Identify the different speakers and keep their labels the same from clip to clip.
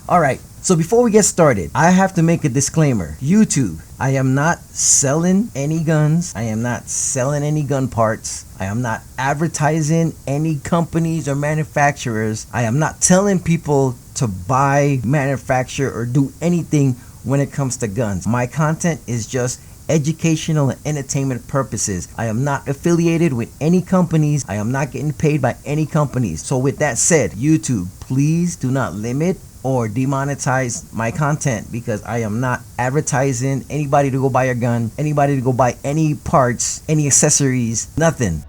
Speaker 1: Alright, so before we get started, I have to make a disclaimer. YouTube, I am not selling any guns. I am not selling any gun parts. I am not advertising any companies or manufacturers. I am not telling people to buy, manufacture, or do anything when it comes to guns. My content is just educational and entertainment purposes. I am not affiliated with any companies. I am not getting paid by any companies. So with that said, YouTube, please do not limit or demonetize my content, because I am not advertising anybody to go buy a gun, anybody to go buy any parts, any accessories, nothing.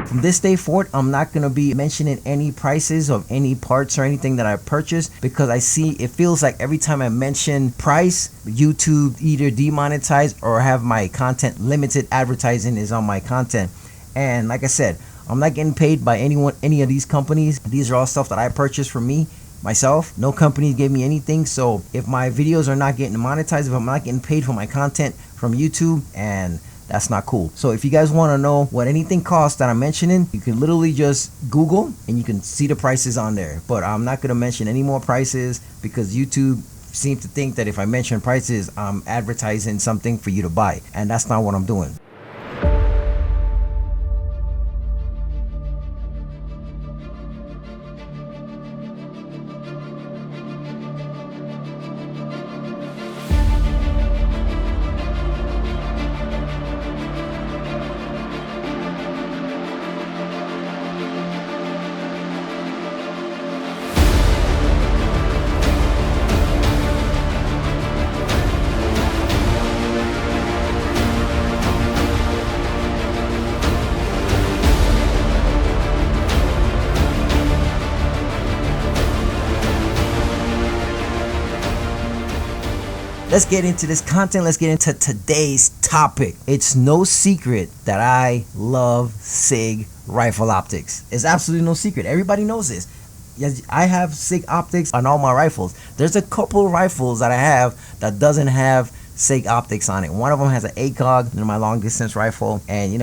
Speaker 1: From this day forward, I'm not going to be mentioning any prices of any parts or anything that I purchased, because I see it feels like every time I mention price, YouTube either demonetize or have my content limited. Advertising is on my content. And like I said, I'm not getting paid by any of these companies. These are all stuff that I purchased for me, myself. No company gave me anything. So if my videos are not getting monetized, if I'm not getting paid for my content from YouTube, and that's not cool. So if you guys want to know what anything costs that I'm mentioning, you can literally just Google and you can see the prices on there. But I'm not going to mention any more prices, because YouTube seems to think that if I mention prices, I'm advertising something for you to buy, and that's not what I'm doing. Let's get into this content. Let's get into today's topic. It's no secret that I love SIG rifle optics. It's absolutely no secret. Everybody knows this. Yes, I have SIG optics on all my rifles. There's a couple rifles that I have that doesn't have SIG optics on it. One of them has an ACOG, my long distance rifle, and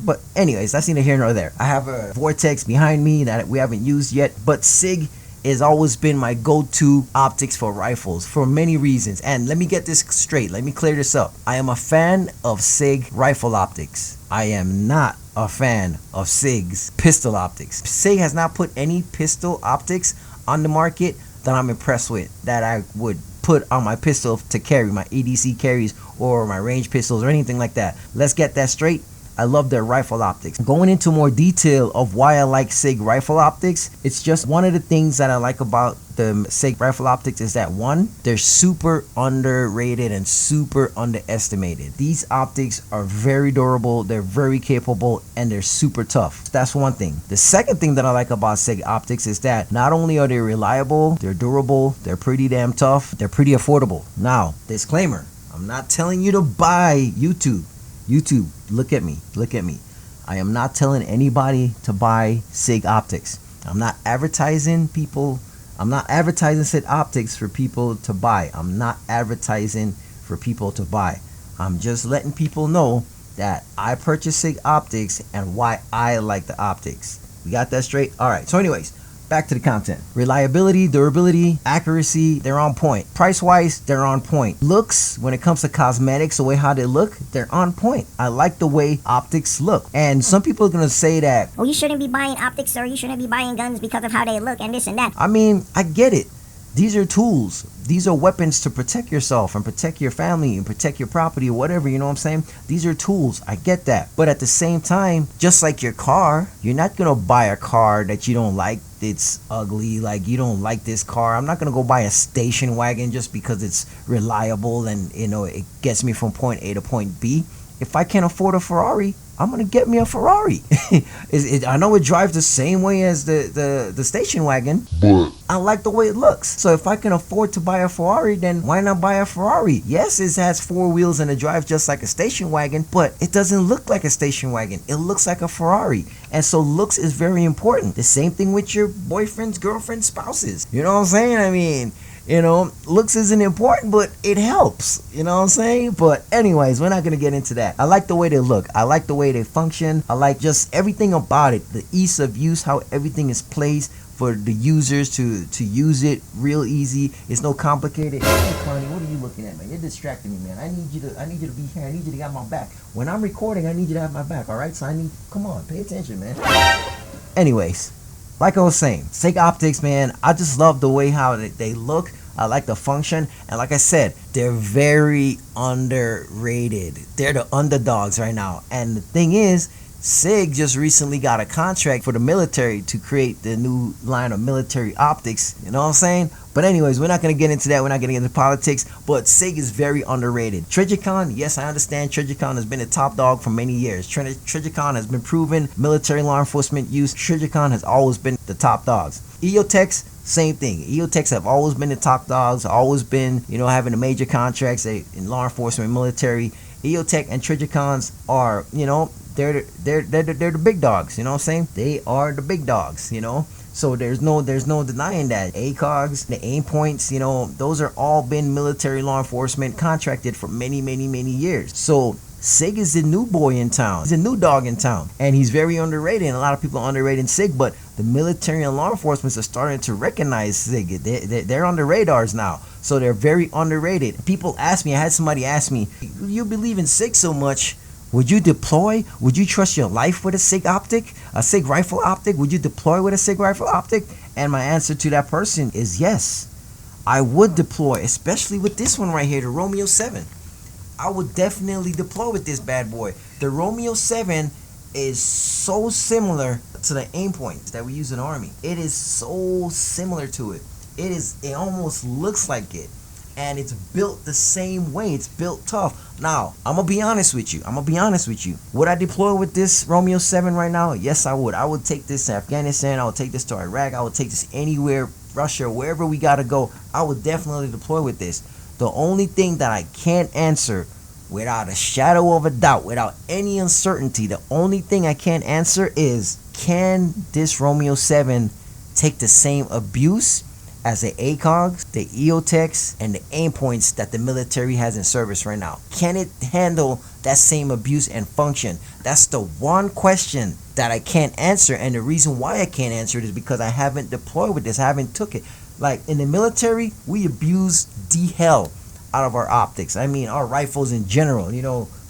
Speaker 1: but anyways, that's neither here nor there. I have a Vortex behind me that we haven't used yet, but SIG has always been my go-to optics for rifles for many reasons. And let me get this straight. Let me clear this up. I am a fan of SIG rifle optics. I am not a fan of SIG's pistol optics. SIG has not put any pistol optics on the market that I'm impressed with, that I would put on my pistol to carry, my EDC carries or my range pistols or anything like that. Let's get that straight. I love their rifle optics. Going into more detail of why I like SIG rifle optics, it's just one of the things that I like about the SIG rifle optics is that, one, they're super underrated and super underestimated. These optics are very durable, they're very capable, and they're super tough. That's one thing. The second thing that I like about SIG optics is that not only are they reliable, they're durable, they're pretty damn tough, they're pretty affordable. Now, disclaimer, I'm not telling you to buy YouTube. YouTube, look at me. I am not telling anybody to buy SIG optics. I'm not advertising SIG optics for people to buy. I'm not advertising for people to buy. I'm just letting people know that I purchase SIG optics and why I like the optics. We got that straight? Alright, so anyways, back to the content. Reliability, durability, accuracy, they're on point. Price-wise, they're on point. Looks, when it comes to cosmetics, the way how they look, they're on point. I like the way optics look. And some people are going to say that,
Speaker 2: oh, you shouldn't be buying optics, or you shouldn't be buying guns because of how they look and this and that.
Speaker 1: I mean, I get it. These are tools. These are weapons to protect yourself and protect your family and protect your property or whatever, you know what I'm saying? These are tools. I get that. But at the same time, just like your car, you're not going to buy a car that you don't like. It's ugly, like you don't like this car. I'm not going to go buy a station wagon just because it's reliable and, it gets me from point A to point B. If I can't afford a Ferrari, I'm gonna get me a Ferrari. I know it drives the same way as the station wagon, but I like the way it looks. So if I can afford to buy a Ferrari, then why not buy a Ferrari? Yes, it has 4 wheels and it drives just like a station wagon, but it doesn't look like a station wagon. It looks like a Ferrari. And so looks is very important. The same thing with your boyfriends, girlfriends, spouses. You know what I'm saying? I mean, looks isn't important, but it helps. You know what I'm saying? But anyways, we're not going to get into that. I like the way they look. I like the way they function. I like just everything about it. The ease of use, how everything is placed for the users to use it real easy. It's no complicated. Hey, Connie, what are you looking at, man? You're distracting me, man. I need you to be here. I need you to have my back. When I'm recording, I need you to have my back, all right? So come on, pay attention, man. Anyways, like I was saying, SIG Optics, man, I just love the way how they look. I like the function, and like I said, they're very underrated. They're the underdogs right now. And the thing is, SIG just recently got a contract for the military to create the new line of military optics. You know what I'm saying? But anyways, we're not going to get into that. We're not getting into politics. But SIG is very underrated. Trijicon, yes, I understand Trijicon has been a top dog for many years. Trijicon has been proven military law enforcement use. Trijicon has always been the top dogs. EOTechs, same thing. EOTechs have always been the top dogs, always been, having the major contracts in law enforcement, military. EOTech and Trijicons are, they're the big dogs. You know what I'm saying? They are the big dogs. So there's no denying that. ACOGs, the aim points, those are all been military law enforcement contracted for many years. So SIG is the new boy in town. He's a new dog in town, and he's very underrated. And a lot of people are underrating SIG, but the military and law enforcement are starting to recognize SIG. They're on the radars now, so they're very underrated. People ask me, I had somebody ask me, you believe in SIG so much, would you deploy? Would you trust your life with a SIG optic? A SIG rifle optic? Would you deploy with a SIG rifle optic? And my answer to that person is yes. I would deploy, especially with this one right here, the Romeo 7. I would definitely deploy with this bad boy. The Romeo 7 is so similar to the aim points that we use in the Army. It is so similar to it. It almost looks like it. And it's built the same way. It's built tough. Now, I'm going to be honest with you. Would I deploy with this Romeo 7 right now? Yes, I would. I would take this to Afghanistan. I would take this to Iraq. I would take this anywhere, Russia, wherever we got to go. I would definitely deploy with this. The only thing that I can't answer without a shadow of a doubt, without any uncertainty, the only thing I can't answer is, can this Romeo 7 take the same abuse as the ACOGs, the EOTechs, and the aim points that the military has in service right now? Can it handle that same abuse and function? That's the one question that I can't answer, and the reason why I can't answer it is because I haven't deployed with this. I haven't took it. Like in the military, we abuse the hell out of our optics. I mean, our rifles in general.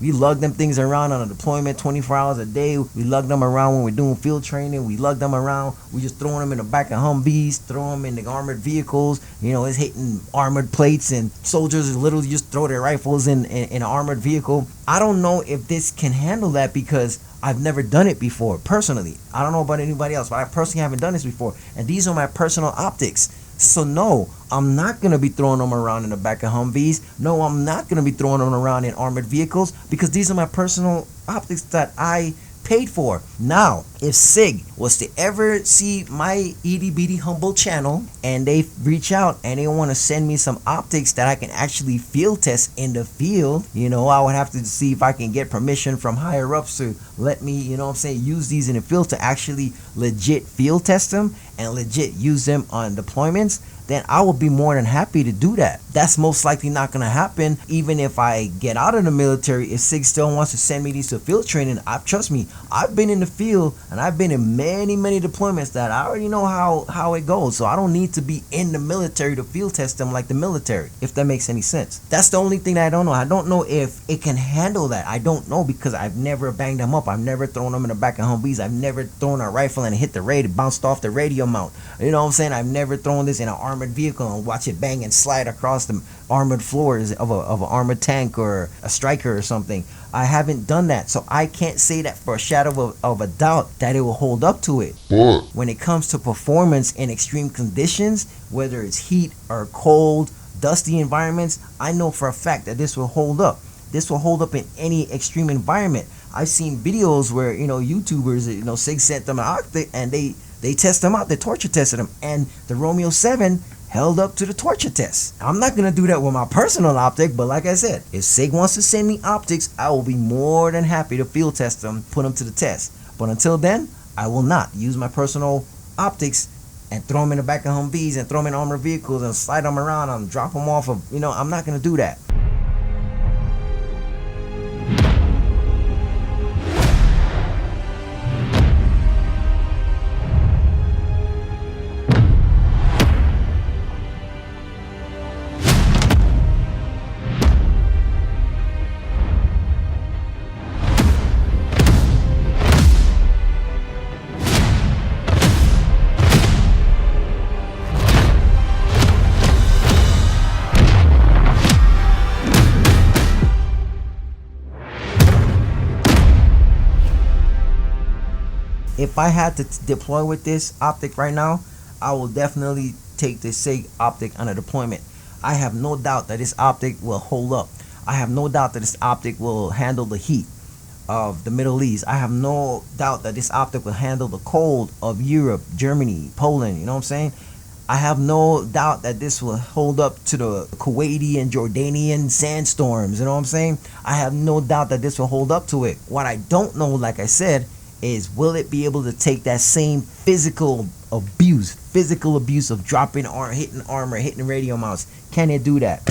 Speaker 1: We lug them things around on a deployment 24 hours a day. We lug them around when we're doing field training. We lug them around. We just throwing them in the back of Humvees, throw them in the armored vehicles. It's hitting armored plates, and soldiers literally just throw their rifles in an armored vehicle. I don't know if this can handle that because I've never done it before, personally. I don't know about anybody else, but I personally haven't done this before. And these are my personal optics. So no, I'm not going to be throwing them around in the back of Humvees. No, I'm not going to be throwing them around in armored vehicles because these are my personal optics that I paid for. Now, if SIG was to ever see my itty bitty humble channel and they reach out and they want to send me some optics that I can actually field test in the field, I would have to see if I can get permission from higher ups to let me, use these in the field to actually legit field test them and legit use them on deployments. Then I will be more than happy to do that. That's most likely not going to happen. Even if I get out of the military, if SIG still wants to send me these to field training, trust me, I've been in the field and I've been in many deployments that I already know how it goes. So I don't need to be in the military to field test them like the military, if that makes any sense. That's the only thing that I don't know. I don't know if it can handle that. I don't know because I've never banged them up. I've never thrown them in the back of Humvees. I've never thrown a rifle and hit the radio, bounced off the radio mount. You know what I'm saying? I've never thrown this in an armored vehicle and watch it bang and slide across the armored floors of an armored tank or a striker or something. I haven't done that, so I can't say that for a shadow of a doubt that it will hold up to it. But when it comes to performance in extreme conditions, whether it's heat or cold, dusty environments, I know for a fact that this will hold up. This will hold up in any extreme environment. I've seen videos where, YouTubers, SIG sent them an optic and they test them out. They torture tested them, and the Romeo 7 held up to the torture test. I'm not gonna do that with my personal optic, but like I said, if SIG wants to send me optics, I will be more than happy to field test them, put them to the test. But until then, I will not use my personal optics and throw them in the back of Humvees and throw them in armored vehicles and slide them around and drop them off of, I'm not gonna do that. If I had to deploy with this optic right now, I will definitely take the SIG optic on a deployment. I have no doubt that this optic will hold up. I have no doubt that this optic will handle the heat of the Middle East. I have no doubt that this optic will handle the cold of Europe, Germany, Poland, you know what I'm saying? I have no doubt that this will hold up to the Kuwaiti and Jordanian sandstorms, you know what I'm saying? I have no doubt that this will hold up to it. What I don't know, like I said, is will it be able to take that same physical abuse of dropping hitting armor, hitting radio mounts? Can it do that?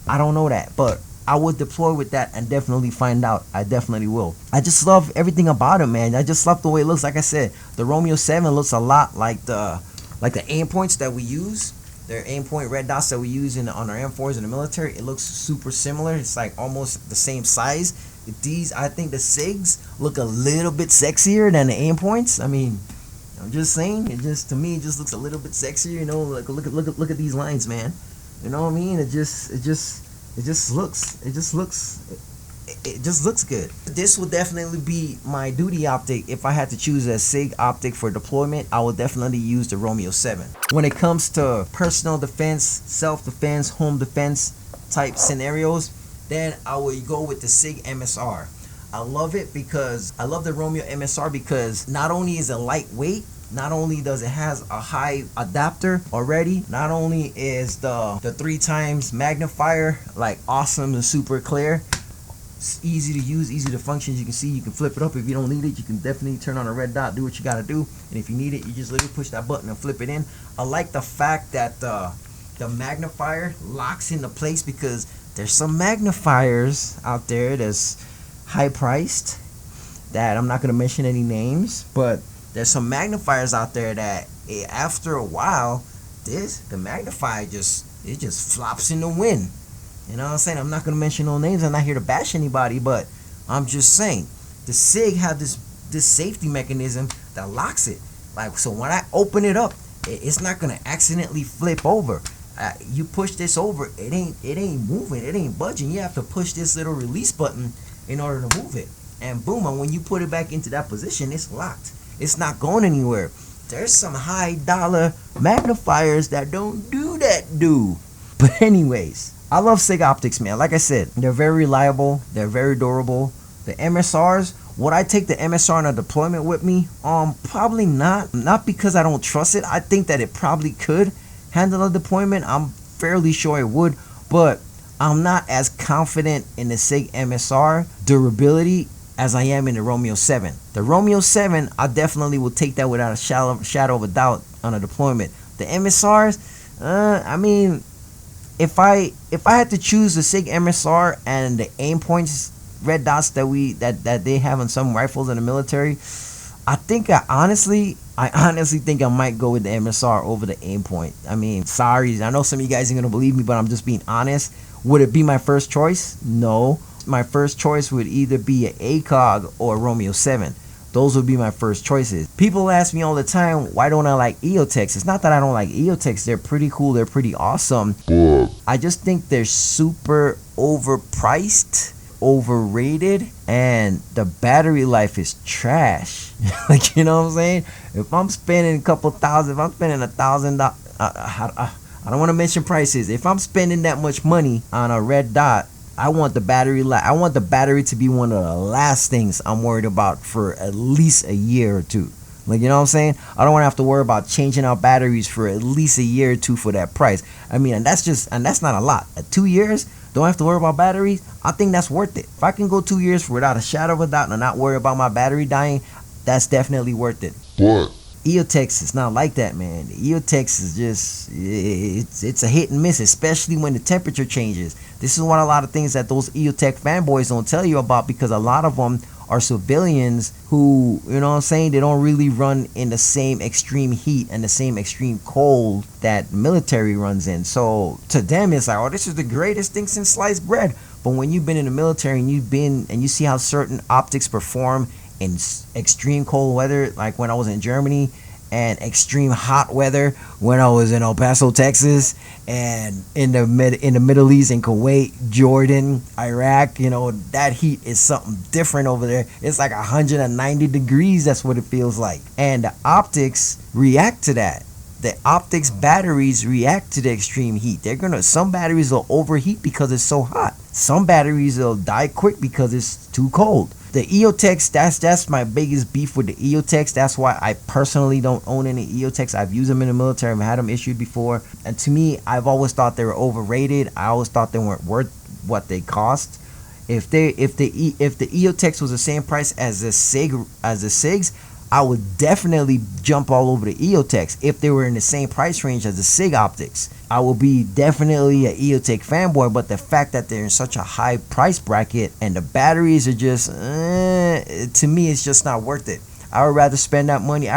Speaker 1: I don't know that, but I would deploy with that and definitely find out. I definitely will. I just love everything about it, man. I just love the way it looks. Like I said, the Romeo 7 looks a lot like the aim points that we use. They're aim point red dots that we use on our M4s in the military. It looks super similar. It's like almost the same size. I think the SIGs look a little bit sexier than the aim points. I mean, I'm just saying, to me it just looks a little bit sexier, like look at these lines, man. You know what I mean? It just looks good. This will definitely be my duty optic. If I had to choose a SIG optic for deployment, I would definitely use the Romeo 7. When it comes to personal defense, self-defense, home defense type scenarios, then I would go with the SIG MSR. I love it because I love the Romeo MSR because not only is it lightweight, not only does it has a high adapter already, not only is the 3x magnifier like awesome and super clear. It's easy to use, easy to function. As you can see, you can flip it up. If you don't need it, you can definitely turn on a red dot, do what you gotta do. And if you need it, you just literally push that button and flip it in. I like the fact that the magnifier locks into place because there's some magnifiers out there that's high priced that I'm not gonna mention any names, but there's some magnifiers out there that after a while, the magnifier just flops in the wind. You know what I'm saying? I'm not gonna mention no names. I'm not here to bash anybody, but I'm just saying the SIG have this safety mechanism that locks it. Like, so when I open it up, it's not gonna accidentally flip over. You push this over, it ain't moving, it ain't budging. You have to push this little release button in order to move it, and boom, and when you put it back into that position, it's locked. It's not going anywhere. There's some high dollar magnifiers that don't do that, But anyways, I love SIG optics, man. Like I said, they're very reliable, they're very durable. The MSRs, would I take the MSR on a deployment with me? Probably not. Not because I don't trust it. I think that it probably could handle a deployment. I'm fairly sure it would, but I'm not as confident in the SIG MSR durability as I am in the Romeo 7. The Romeo 7, I definitely will take that without a shadow of a doubt on a deployment. The MSRs, I mean, if I had to choose the SIG MSR and the aim points red dots that they have on some rifles in the military, I honestly think I might go with the MSR over the aim point. I mean, sorry, I know some of you guys ain't gonna believe me, but I'm just being honest. Would it be my first choice? No. My first choice would either be an ACOG or a Romeo 7. Those would be my first choices. People ask me all the time, why don't I like EOTechs? It's not that I don't like EOTechs. They're pretty cool. They're pretty awesome. I just think they're super overpriced, overrated, and the battery life is trash. Like, you know what I'm saying? If I'm spending a couple thousand, if I'm spending $1,000, I don't want to mention prices. If I'm spending that much money on a red dot I want the battery I want the battery to be one of the last things I'm worried about for at least a year or two. Like, you know what I'm saying? I don't want to have to worry about changing out batteries for at least a year or two for that price. I mean, and that's not a lot. At 2 years, don't have to worry about batteries. I think that's worth it. If I can go 2 years without a shadow of a doubt and not worry about my battery dying, that's definitely worth it.
Speaker 3: But
Speaker 1: EOTechs is not like that, man. The EOTechs is just, it's a hit and miss, especially when the temperature changes. This is one of a lot of things that those EOTech fanboys don't tell you about, because a lot of them are civilians who, you know what I'm saying, they don't really run in the same extreme heat and the same extreme cold that military runs in. So to them, it's like, oh, this is the greatest thing since sliced bread. But when you've been in the military and you see how certain optics perform in extreme cold weather, like when I was in Germany, and extreme hot weather when I was in El Paso, Texas, and in the Middle East, in Kuwait, Jordan, Iraq, you know, that heat is something different over there. It's like 190 degrees. That's what it feels like. And the optics react to that. The optics batteries react to the extreme heat. Some batteries will overheat because it's so hot. Some batteries will die quick because it's too cold. The EOTechs, that's my biggest beef with the EOTechs. That's why I personally don't own any EOTechs. I've used them in the military. I've had them issued before. And to me, I've always thought they were overrated. I always thought they weren't worth what they cost. If the EOTechs was the same price as the SIGs, I would definitely jump all over the EOTechs. If they were in the same price range as the SIG optics, I would be definitely an EOTech fanboy. But the fact that they're in such a high price bracket and the batteries are just, to me, it's just not worth it. I would rather spend that money.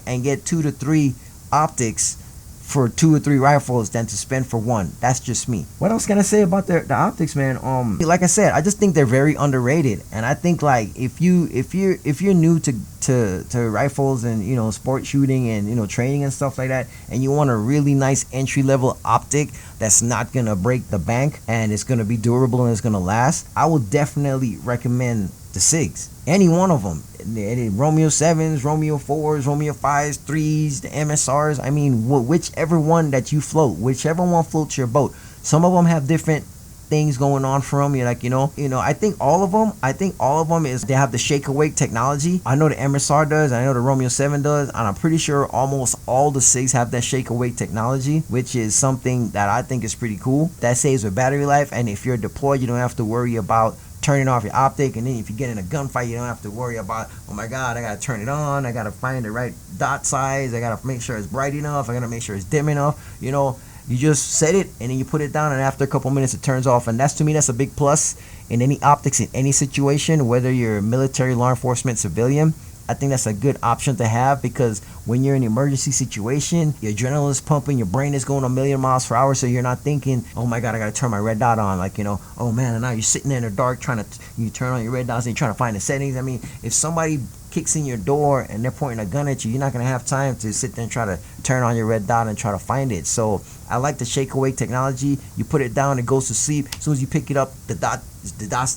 Speaker 1: And get 2 to 3 optics for 2 or 3 rifles than to spend for one. That's just me. What else can I say about the optics, man? Like I said, I just think they're very underrated. And I think, like, if you're new to rifles and, you know, sport shooting and, you know, training and stuff like that, and you want a really nice entry level optic that's not gonna break the bank and it's gonna be durable and it's gonna last, I would definitely recommend the SIGs. Any one of them. The Romeo 7s, Romeo 4s, Romeo 5s, 3s, the MSRs. I mean, whichever one that you float, whichever one floats your boat. Some of them have different things going on for them. You're like, you know, I think all of them is they have the shake awake technology. I know the MSR does, I know the Romeo 7 does, and I'm pretty sure almost all the SIGs have that shake awake technology, which is something that I think is pretty cool. That saves with battery life, and if you're deployed, you don't have to worry about turning off your optic. And then if you get in a gunfight, you don't have to worry about, oh my god, I gotta turn it on, I gotta find the right dot size, I gotta make sure it's bright enough, I gotta make sure it's dim enough. You know, you just set it and then you put it down, and after a couple minutes it turns off. And that's, to me, that's a big plus in any optics, in any situation, whether you're military, law enforcement, civilian. I think that's a good option to have, because when you're in an emergency situation, your adrenaline is pumping, your brain is going a million miles per hour, so you're not thinking, oh my god, I gotta turn my red dot on, like, you know, oh man, and now you're sitting there in the dark you turn on your red dots and you're trying to find the settings. I mean, if somebody kicks in your door and they're pointing a gun at you, you're not gonna have time to sit there and try to turn on your red dot and try to find it. So I like the shake awake technology. You put it down, it goes to sleep. As soon as you pick it up, the dot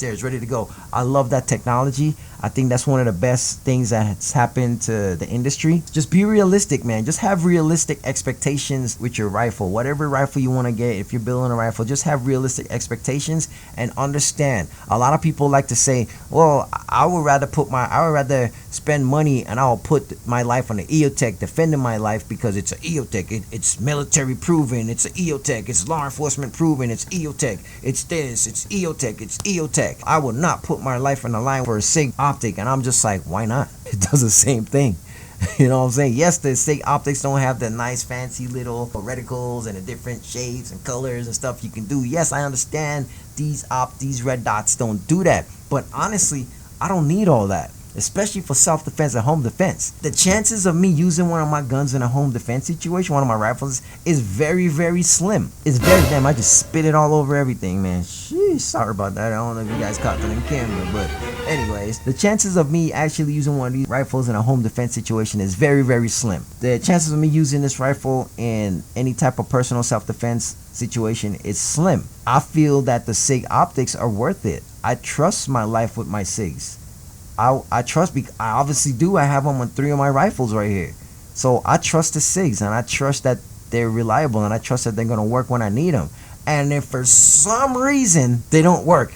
Speaker 1: there is ready to go. I love that technology. I think that's one of the best things that's happened to the industry. Just be realistic, man. Just have realistic expectations with your rifle. Whatever rifle you want to get, if you're building a rifle, just have realistic expectations and understand. A lot of people like to say, well, I would rather spend money and I'll put my life on the EOTech, defending my life because it's an EOTech. It's military proven. It's an EOTech. It's law enforcement proven. It's EOTech. It's this. It's EOTech. It's EOTech. I will not put my life on the line for a SIG optic. And I'm just like, why not? It does the same thing. You know what I'm saying? Yes, the SIG optics don't have the nice fancy little reticles and the different shapes and colors and stuff you can do. Yes, I understand these red dots don't do that. But honestly, I don't need all that, especially for self-defense and home defense. The chances of me using one of my guns in a home defense situation, one of my rifles, is very, very slim. It's very damn. I just spit it all over everything, man. Sheesh, sorry about that. I don't know if you guys caught that on camera, but anyways, the chances of me actually using one of these rifles in a home defense situation is very, very slim. The chances of me using this rifle in any type of personal self-defense situation is slim. I feel that the SIG optics are worth it. I trust my life with my SIGs. I trust, because I obviously do. I have them on 3 of my rifles right here. So I trust the SIGs, and I trust that they're reliable, and I trust that they're going to work when I need them. And if for some reason they don't work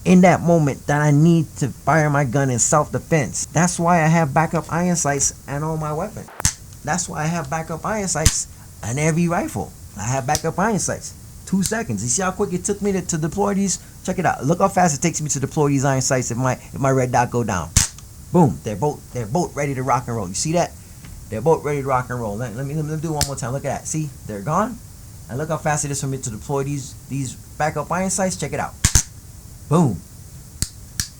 Speaker 1: in that moment that I need to fire my gun in self-defense, that's why I have backup iron sights and on my weapon. That's why I have backup iron sights on every rifle. I have backup iron sights. 2 seconds. You see how quick it took me to deploy these? Check it out. Look how fast it takes me to deploy these iron sights if my red dot go down. Boom. They're both ready to rock and roll. You see that? They're both ready to rock and roll. Let me do it one more time. Look at that. See? They're gone. And look how fast it is for me to deploy these backup iron sights. Check it out. Boom.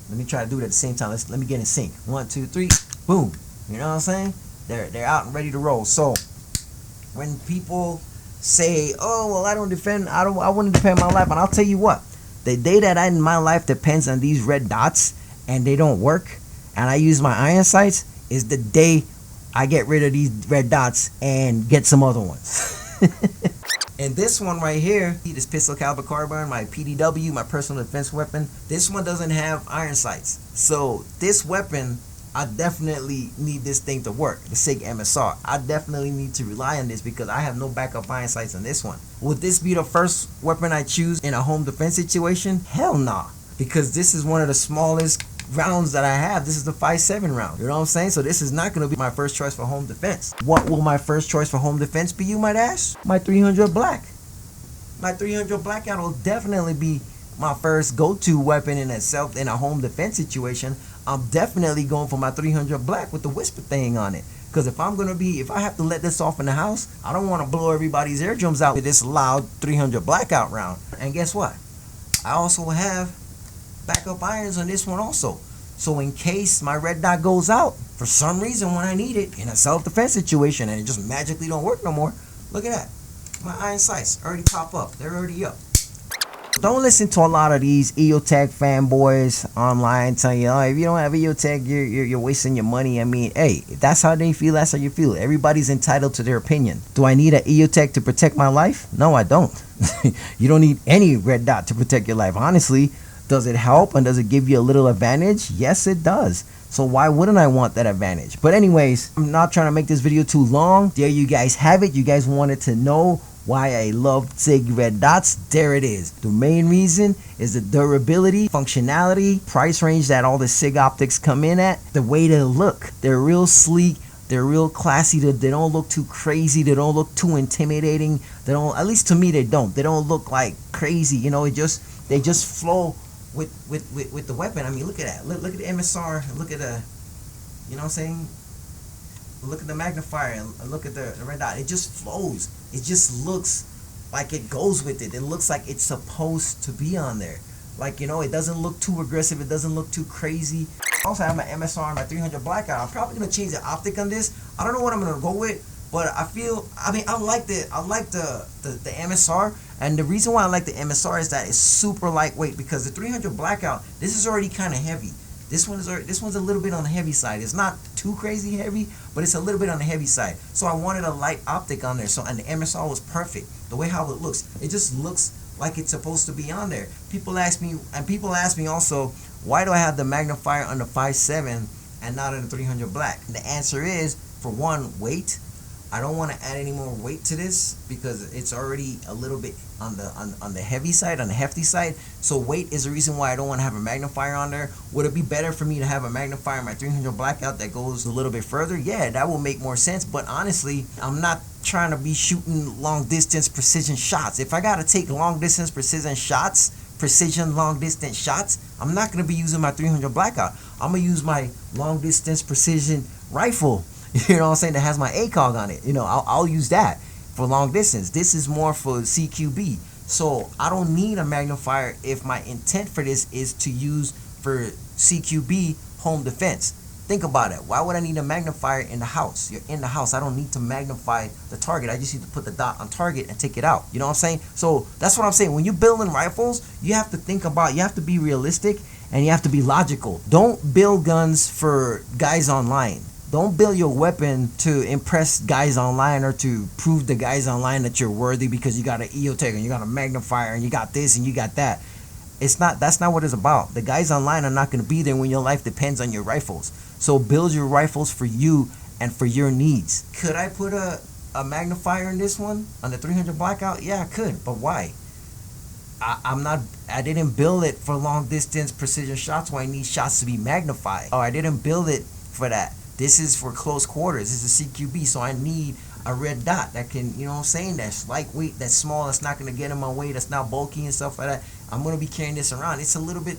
Speaker 1: Let me try to do it at the same time. Let me get in sync. 1, 2, 3. Boom. You know what I'm saying? They're out and ready to roll. So when people say, "Oh, well, I want to defend my life," and I'll tell you what, the day that my life depends on these red dots and they don't work, and I use my iron sights, is the day I get rid of these red dots and get some other ones. And this one right here, this pistol caliber carbine, my PDW, my personal defense weapon, this one doesn't have iron sights. So this weapon, I definitely need this thing to work. The SIG MSR. I definitely need to rely on this because I have no backup iron sights on this one. Would this be the first weapon I choose in a home defense situation? Hell nah. Because this is one of the smallest rounds that I have. This is the 5.7 round. You know what I'm saying? So this is not going to be my first choice for home defense. What will my first choice for home defense be, you might ask? My 300 black. My 300 blackout will definitely be my first go-to weapon in a home defense situation. I'm definitely going for my 300 black with the whisper thing on it. Because if I have to let this off in the house, I don't want to blow everybody's eardrums out with this loud 300 blackout round. And guess what? I also have backup irons on this one also. So in case my red dot goes out for some reason when I need it in a self-defense situation and it just magically don't work no more, look at that. My iron sights already pop up. They're already up. Don't listen to a lot of these EOTech fanboys online telling you, "Oh, if you don't have EOTech, you're wasting your money." I mean, hey, if that's how they feel, that's how you feel. Everybody's entitled to their opinion. Do I need an EOTech to protect my life? No, I don't. You don't need any red dot to protect your life. Honestly, does it help and does it give you a little advantage? Yes, it does. So why wouldn't I want that advantage? But anyways, I'm not trying to make this video too long. There you guys have it. You guys wanted to know why I love SIG red dots. There it is. The main reason is the durability, functionality, price range that all the SIG optics come in at, the way they look. They're real sleek. They're real classy. They don't look too crazy. They don't look too intimidating. They don't, at least to me, they don't. They don't look like crazy. You know, they just flow with the weapon. I mean, look at that. Look at the MSR. Look at the, you know what I'm saying? Look at the magnifier and look at the red dot. It just flows. It just looks like it goes with it. It looks like it's supposed to be on there. Like, you know, it doesn't look too aggressive. It doesn't look too crazy. Also, I have my MSR and my 300 blackout. I'm probably gonna change the optic on this. I don't know what I'm gonna go with, but I like the MSR, and the reason why I like the MSR is that it's super lightweight because the 300 blackout, this is already kind of heavy. This one's a little bit on the heavy side. It's not too crazy heavy, but it's a little bit on the heavy side. So I wanted a light optic on there. So, and the MSR was perfect. The way how it just looks like it's supposed to be on there. People ask me also, why do I have the magnifier on the 5.7 and not on the 300 black? And the answer is, for one, weight. I don't want to add any more weight to this because it's already a little bit on the heavy side, on the hefty side. So weight is the reason why I don't want to have a magnifier on there. Would it be better for me to have a magnifier in my 300 blackout that goes a little bit further? Yeah, that will make more sense. But honestly, I'm not trying to be shooting long distance precision shots. If I gotta take long distance long distance shots, I'm not gonna be using my 300 blackout. I'm gonna use my long distance precision rifle. You know what I'm saying? That has my ACOG on it. You know, I'll use that for long distance. This is more for CQB. So I don't need a magnifier if my intent for this is to use for CQB home defense. Think about it. Why would I need a magnifier in the house? You're in the house. I don't need to magnify the target. I just need to put the dot on target and take it out. You know what I'm saying? So that's what I'm saying. When you're building rifles, you have to think about, you have to be realistic and you have to be logical. Don't build guns for guys online. Don't build your weapon to impress guys online or to prove the guys online that you're worthy because you got an EOTech and you got a magnifier and you got this and you got that. That's not what it's about. The guys online are not going to be there when your life depends on your rifles. So build your rifles for you and for your needs. Could I put a magnifier in this one on the 300 blackout? Yeah, I could, but why? I didn't build it for long distance precision shots where I need shots to be magnified. Or I didn't build it for that. This is for close quarters. This is a CQB, so I need a red dot that can, you know what I'm saying, that's lightweight, that's small, that's not gonna get in my way, that's not bulky and stuff like that. I'm gonna be carrying this around. It's a little bit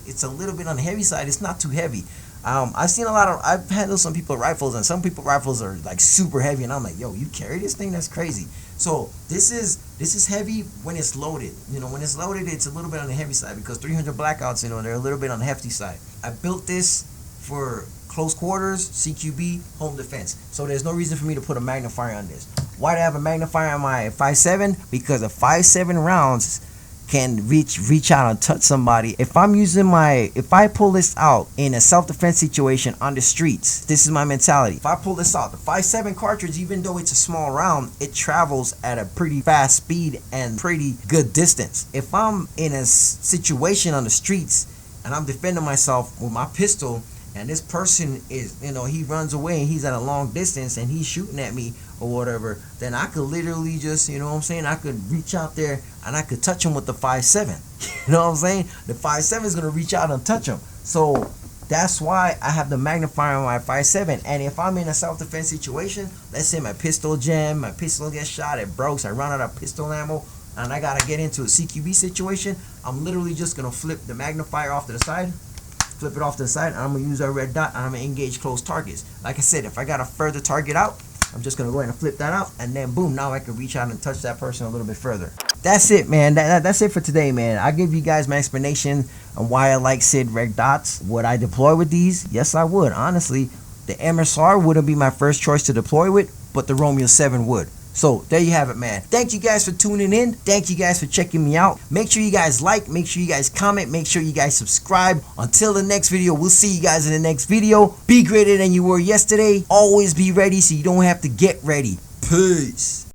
Speaker 1: on the heavy side. It's not too heavy. I've handled some people rifles, and some people rifles are like super heavy, and I'm like, yo, you carry this thing? That's crazy. So this is heavy when it's loaded. You know, when it's loaded, it's a little bit on the heavy side because 300 blackouts, you know, they're a little bit on the hefty side. I built this for close quarters, CQB, home defense. So there's no reason for me to put a magnifier on this. Why do I have a magnifier on my 5.7? Because the 5.7 rounds can reach out and touch somebody. If I pull this out in a self-defense situation on the streets, this is my mentality. If I pull this out, the 5.7 cartridge, even though it's a small round, it travels at a pretty fast speed and pretty good distance. If I'm in a situation on the streets and I'm defending myself with my pistol, and this person is, you know, he runs away and he's at a long distance and he's shooting at me or whatever, then I could literally just, you know what I'm saying, I could reach out there and I could touch him with the 5.7. You know what I'm saying? The 5.7 is going to reach out and touch him. So that's why I have the magnifier on my 5.7. And if I'm in a self-defense situation, let's say my pistol jam, my pistol gets shot, it breaks, I run out of pistol ammo, and I got to get into a CQB situation, I'm literally just going to flip the magnifier off to the side, flip it off to the side, and I'm going to use our red dot, and I'm going to engage close targets. Like I said, if I got a further target out, I'm just going to go ahead and flip that out, and then boom, now I can reach out and touch that person a little bit further. That's it, man. That's it for today, man. I give you guys my explanation on why I like SIG red dots. Would I deploy with these? Yes, I would. Honestly, the MSR wouldn't be my first choice to deploy with, but the Romeo 7 would. So there you have it, man. Thank you guys for tuning in. Thank you guys for checking me out. Make sure you guys like, make sure you guys comment, make sure you guys subscribe. Until the next video, we'll see you guys in the next video. Be greater than you were yesterday. Always be ready so you don't have to get ready. Peace.